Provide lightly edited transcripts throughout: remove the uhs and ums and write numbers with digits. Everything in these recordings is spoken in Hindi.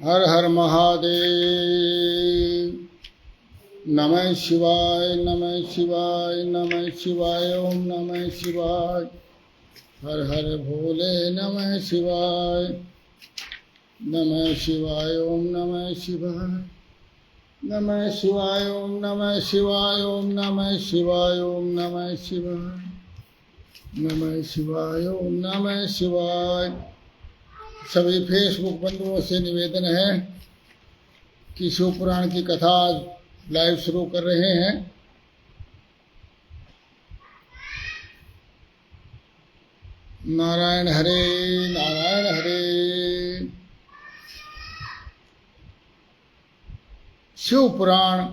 हर हर महादेव। नमः शिवाय नमः शिवाय नमः शिवाय ओम नमः शिवाय। हर हर भोले नमः शिवाय नमः शिवाय ओम नमः शिवाय नमः शिवाय ओम नमः शिवाय ओम नमः शिवाय ओम नमः शिवाय नमः शिवाय ओम नमः शिवाय। सभी फेसबुक बंधुओं से निवेदन है कि शिव पुराण की कथा लाइव शुरू कर रहे हैं। नारायण हरे नारायण हरे। शिव पुराण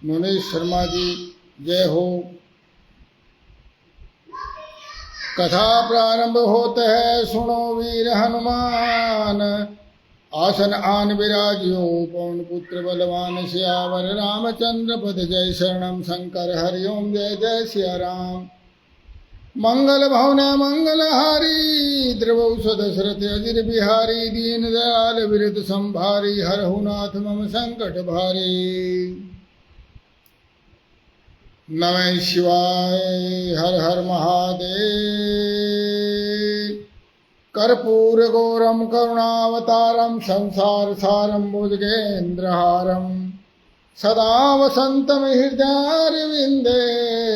मुनीश शर्मा जी जय हो। कथा प्रारंभ होता है, सुनो वीर हनुमान। आसन आन विराजियो पवन पुत्र बलवान। सियावर रामचंद्र पद जय शरणम शंकर हरिओम जय जय सिया राम। मंगल भवन मंगलहारी द्रवौषध दशरथ अजिर बिहारी। दीन दयाल विरत संभारी हरहु नाथ मम संकट भारी। नमः शिवाय हर हर महादेव। कर्पूर गौरम करुणावतारम संसार सारम भुजगेन्द्रहारम। सदा वसंतम हृदयारविंदे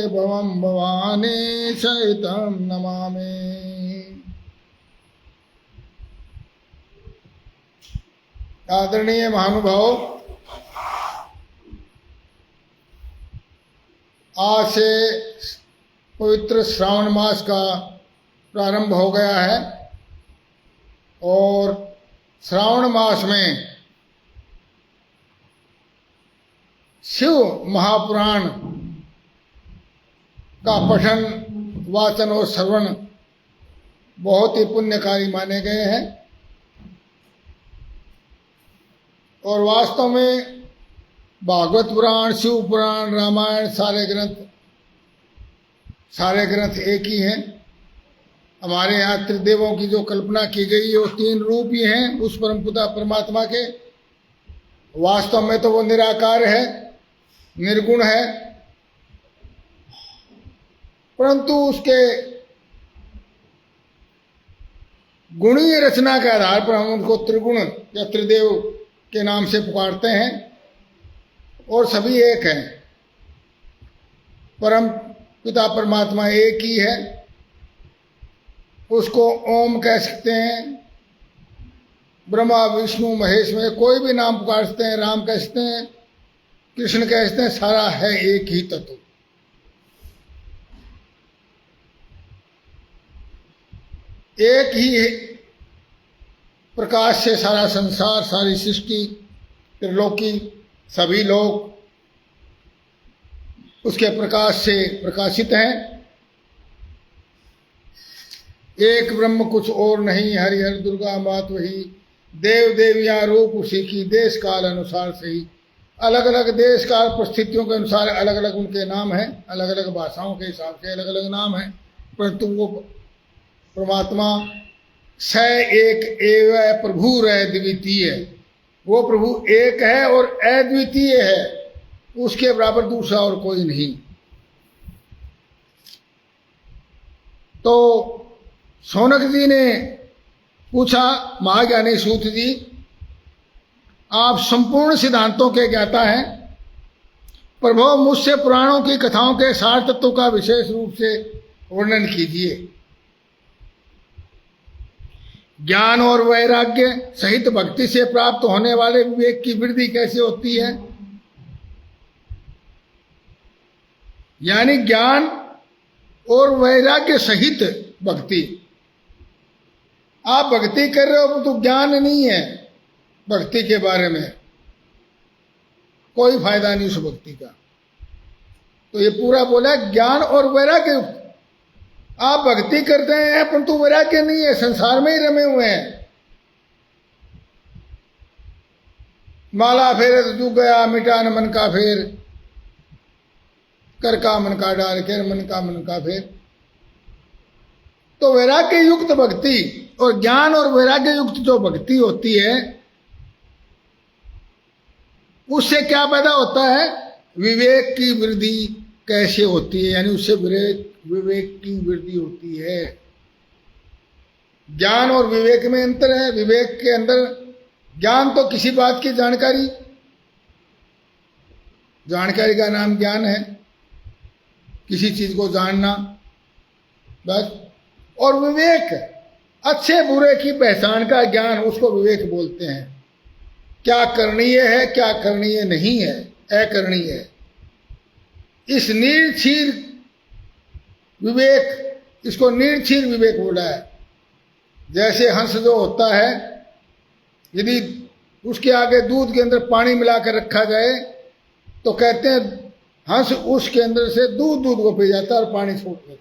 भवम भवानी सहितम नमामि। आदरणीय महानुभाव, आज से पवित्र श्रावण मास का प्रारंभ हो गया है और श्रावण मास में शिव महापुराण का पठन वाचन और श्रवण बहुत ही पुण्यकारी माने गए हैं। और वास्तव में भागवत पुराण, शिव पुराण, रामायण सारे ग्रंथ एक ही हैं। हमारे यहाँ त्रिदेवों की जो कल्पना की गई है वो तीन रूप ही हैं उस परम पिता परमात्मा के। वास्तव में तो वो निराकार है, निर्गुण है, परंतु उसके गुणीय रचना के आधार पर हम उनको त्रिगुण या त्रिदेव के नाम से पुकारते हैं और सभी एक हैं। परम पिता परमात्मा एक ही है, उसको ओम कह सकते हैं। ब्रह्मा विष्णु महेश में कोई भी नाम पुकार सकते हैं। राम कह सकते हैं, कृष्ण कह सकते हैं, सारा है एक ही तत्व। एक ही प्रकाश से सारा संसार, सारी सृष्टि, त्रिलोकी, सभी लोग उसके प्रकाश से प्रकाशित हैं। एक ब्रह्म कुछ और नहीं, हरि हर दुर्गा मात वही। देव देवियां रूप उसी की, देश काल अनुसार से ही। अलग अलग देश काल परिस्थितियों के अनुसार अलग अलग उनके नाम हैं, अलग अलग भाषाओं के हिसाब से अलग अलग नाम हैं, परंतु वो परमात्मा स एक एव प्रभु द्वितीय। वो प्रभु एक है और अद्वितीय है, उसके बराबर दूसरा और कोई नहीं। तो शौनक जी ने पूछा, महाज्ञानी सूत जी, आप संपूर्ण सिद्धांतों के ज्ञाता हैं, प्रभु मुझसे पुराणों की कथाओं के सार तत्व का विशेष रूप से वर्णन कीजिए। ज्ञान और वैराग्य सहित भक्ति से प्राप्त होने वाले विवेक की वृद्धि कैसे होती है। यानी ज्ञान और वैराग्य सहित भक्ति। आप भक्ति कर रहे हो तो ज्ञान नहीं है, भक्ति के बारे में कोई फायदा नहीं उस भक्ति का। तो ये पूरा बोला ज्ञान और वैराग्य। आप भक्ति करते हैं परंतु वैराग्य नहीं है, संसार में ही रमे हुए हैं। माला फेरे तो चूक गया, मिटा न मन का फेर। कर का मन का डाल के मन का फेर। तो वैराग्य युक्त भक्ति और ज्ञान और वैराग्य युक्त जो भक्ति होती है उससे क्या पैदा होता है? विवेक की वृद्धि कैसे होती है, यानी उससे विवेक की वृद्धि होती है। ज्ञान और विवेक में अंतर है। विवेक के अंदर ज्ञान तो किसी बात की जानकारी, जानकारी का नाम ज्ञान है, किसी चीज को जानना बस। और विवेक अच्छे बुरे की पहचान का ज्ञान, उसको विवेक बोलते हैं। क्या करणीय है, क्या करणीय नहीं है, अकरणीय है। इस निर्क्षीर विवेक, इसको निर्क्षीर विवेक बोला है। जैसे हंस जो होता है, यदि उसके आगे दूध के अंदर पानी मिलाकर रखा जाए तो कहते हैं हंस उसके अंदर से दूध को पी जाता है और पानी छोड़ देते हैं।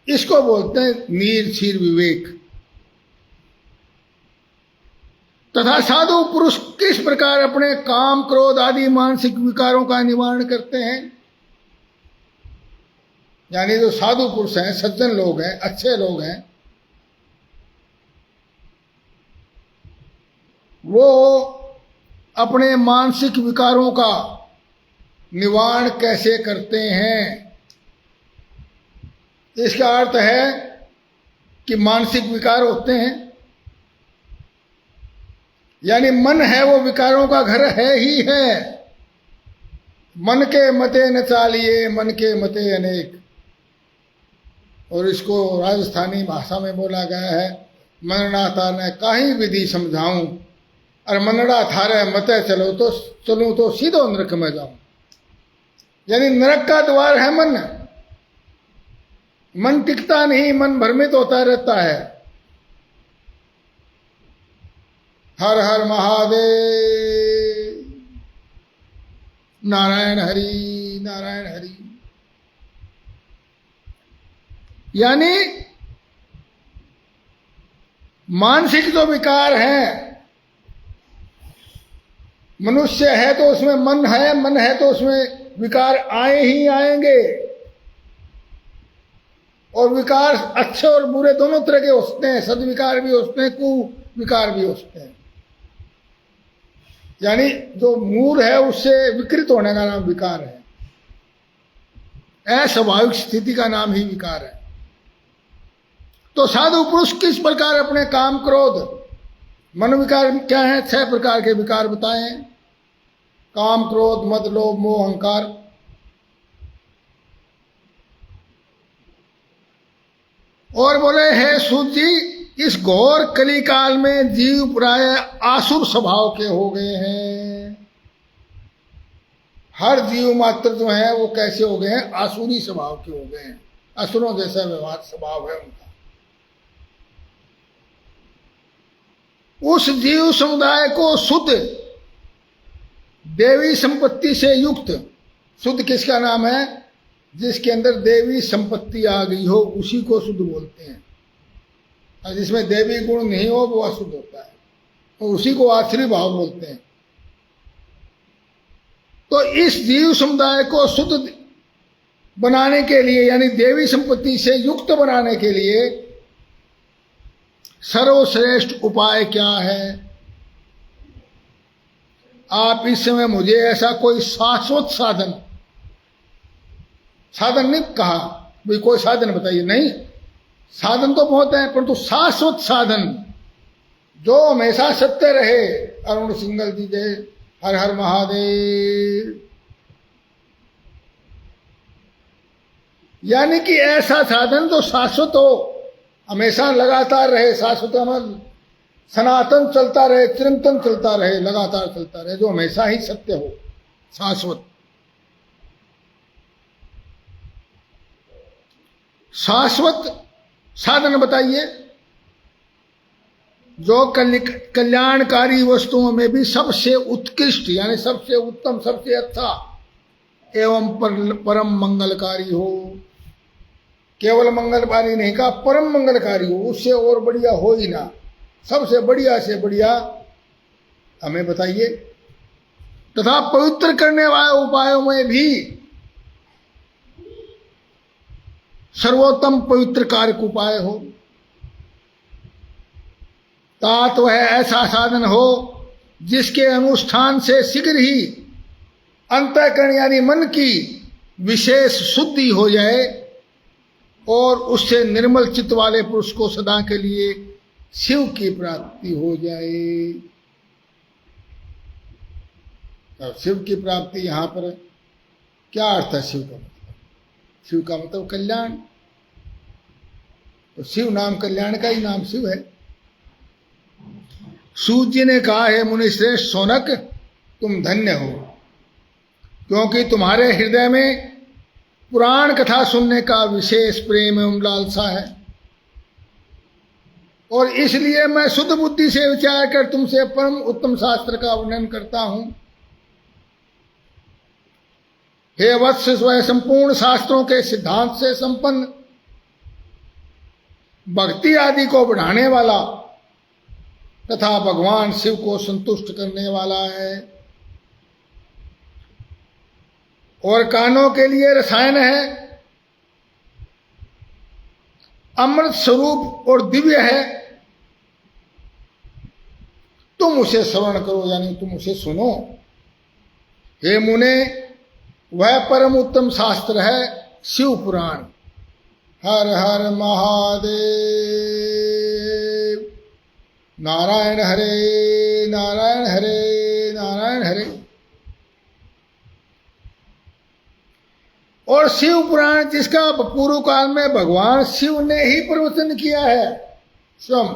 इसको बोलते हैं निर्क्षीर विवेक। तथा साधु पुरुष किस प्रकार अपने काम, क्रोध आदि मानसिक विकारों का निवारण करते हैं। यानी जो साधु पुरुष हैं, सज्जन लोग हैं, अच्छे लोग हैं, वो अपने मानसिक विकारों का निवारण कैसे करते हैं। इसका अर्थ है कि मानसिक विकार होते हैं, यानी मन है वो विकारों का घर है ही है। मन के मते न चालिए, मन के मते अनेक। और इसको राजस्थानी भाषा में बोला गया है, मनना ताने काहीं विधि समझाऊं, और मनड़ा थारे मते चलूं तो सीधो नरक में जाऊं। यानी नरक का द्वार है मन। मन टिकता नहीं, मन भ्रमित होता रहता है। हर हर महादेव, नारायण हरि नारायण हरि। यानी मानसिक जो विकार है, मनुष्य है तो उसमें मन है, मन है तो उसमें विकार आए ही आएंगे। और विकार अच्छे और बुरे दोनों तरह के होते हैं, सद्विकार भी होते हैं, कुविकार भी होते हैं। यानी जो मूल है उससे विकृत होने का नाम विकार है, अस्वाभाविक स्थिति का नाम ही विकार है। तो साधु पुरुष किस प्रकार अपने काम, क्रोध, मन विकार क्या है? 6 प्रकार के विकार बताए। काम, क्रोध, मद, लोभ, मोह, अहंकार। और बोले हे सूत जी, इस घोर कलिकाल में जीव प्राय आसुर स्वभाव के हो गए हैं। हर जीव मात्र जो है वो कैसे हो गए हैं? आसुरी स्वभाव के हो गए हैं। असुरों जैसा व्यवहार स्वभाव है उनका। उस जीव समुदाय को शुद्ध देवी संपत्ति से युक्त, शुद्ध किसका नाम है? जिसके अंदर देवी संपत्ति आ गई हो, उसी को शुद्ध बोलते हैं। और जिसमें देवी गुण नहीं हो वो अशुद्ध होता है, तो उसी को आश्री भाव बोलते हैं। तो इस जीव समुदाय को शुद्ध बनाने के लिए, यानी देवी संपत्ति से युक्त बनाने के लिए सर्वश्रेष्ठ उपाय क्या है? आप इस समय मुझे ऐसा कोई शाश्वत साधन नहीं कहा, भाई कोई साधन बताइए, नहीं, साधन तो बहुत है, परंतु शाश्वत साधन जो हमेशा सत्य रहे। अरुण सिंगल जी जय, हर हर महादेव। यानी कि ऐसा साधन जो शाश्वत हो, हमेशा लगातार रहे, शाश्वत अमल, सनातन चलता रहे, चिरंतन चलता रहे, लगातार चलता रहे, जो हमेशा ही सत्य हो, शाश्वत। शाश्वत साधन बताइए। जो कल्याणकारी वस्तुओं में भी सबसे उत्कृष्ट, यानी सबसे उत्तम, सबसे अच्छा एवं परम मंगलकारी हो। केवल मंगलकारी नहीं कहा, परम मंगलकारी हो, उससे और बढ़िया हो ही ना। सबसे बढ़िया से बढ़िया हमें बताइए। तथा पवित्र करने वाले उपायों में भी सर्वोत्तम पवित्र कारक उपाय हो। तात वह ऐसा साधन हो जिसके अनुष्ठान से शीघ्र ही अंतःकरण यानी मन की विशेष शुद्धि हो जाए और उससे निर्मल चित्त वाले पुरुष को सदा के लिए शिव की प्राप्ति हो जाए। तो शिव की प्राप्ति यहां पर क्या अर्थ है? शिव का मतलब, शिव का मतलब कल्याण। तो शिव नाम कल्याण का ही नाम शिव है। सूत जी ने कहा है, मुनिश्रेष्ठ सोनक तुम धन्य हो, क्योंकि तुम्हारे हृदय में पुराण कथा सुनने का विशेष प्रेम एवं लालसा है, और इसलिए मैं शुद्ध बुद्धि से विचार कर तुमसे परम उत्तम शास्त्र का वर्णन करता हूं। हे वत्स, वह संपूर्ण शास्त्रों के सिद्धांत से संपन्न, भक्ति आदि को बढ़ाने वाला तथा भगवान शिव को संतुष्ट करने वाला है, और कानों के लिए रसायन है, अमृत स्वरूप और दिव्य है। तुम उसे श्रवण करो, यानी तुम उसे सुनो। हे मुने, वह परम उत्तम शास्त्र है शिव पुराण। हर हर महादेव। नारायण हरे नारायण हरे नारायण हरे। और शिव पुराण जिसका पूर्व काल में भगवान शिव ने ही प्रवचन किया है स्वयं,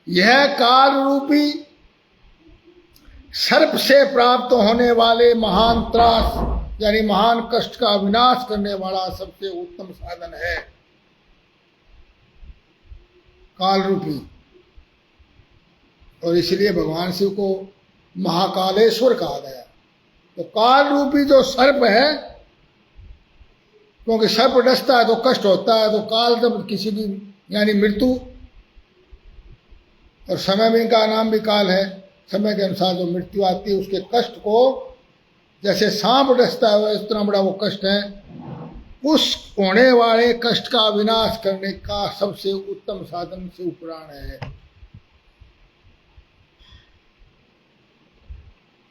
यह काल रूपी सर्प से प्राप्त होने वाले महान त्रास यानी महान कष्ट का विनाश करने वाला सबसे उत्तम साधन है, काल रूपी। और इसलिए भगवान शिव को महाकालेश्वर कहा गया। तो काल रूपी जो सर्प है, क्योंकि सर्प डसता है तो कष्ट होता है, तो काल जब किसी की यानी मृत्यु, और समय में इनका नाम भी काल है, समय के अनुसार जो मृत्यु आती है उसके कष्ट को जैसे सांप डसता है इतना बड़ा वो कष्ट है, उस होने वाले कष्ट का विनाश करने का सबसे उत्तम साधन शिव पुराण है।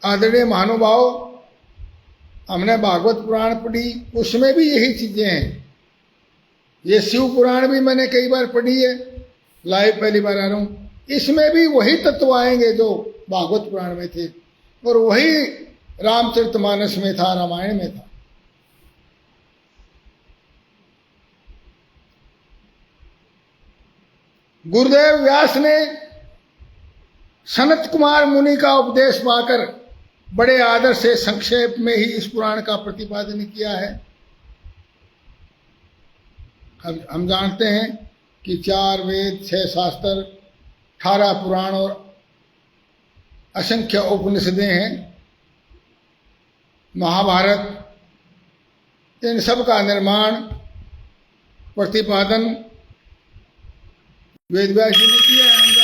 आदरणीय महानुभाव, हमने भागवत पुराण पढ़ी, उसमें भी यही चीजें हैं। ये शिव पुराण भी मैंने कई बार पढ़ी है, लाइव पहली बार आ रहा हूं। इसमें भी वही तत्व आएंगे जो भागवत पुराण में थे, और वही रामचरितमानस में था, रामायण में था। गुरुदेव व्यास ने सनत कुमार मुनि का उपदेश पाकर बड़े आदर से संक्षेप में ही इस पुराण का प्रतिपादन किया है। हम जानते हैं कि 4 वेद, 6 शास्त्र, 18 पुराण और असंख्य उपनिषदें हैं। महाभारत, इन सब का निर्माण, प्रतिपादन वेद व्यास जी ने किया है।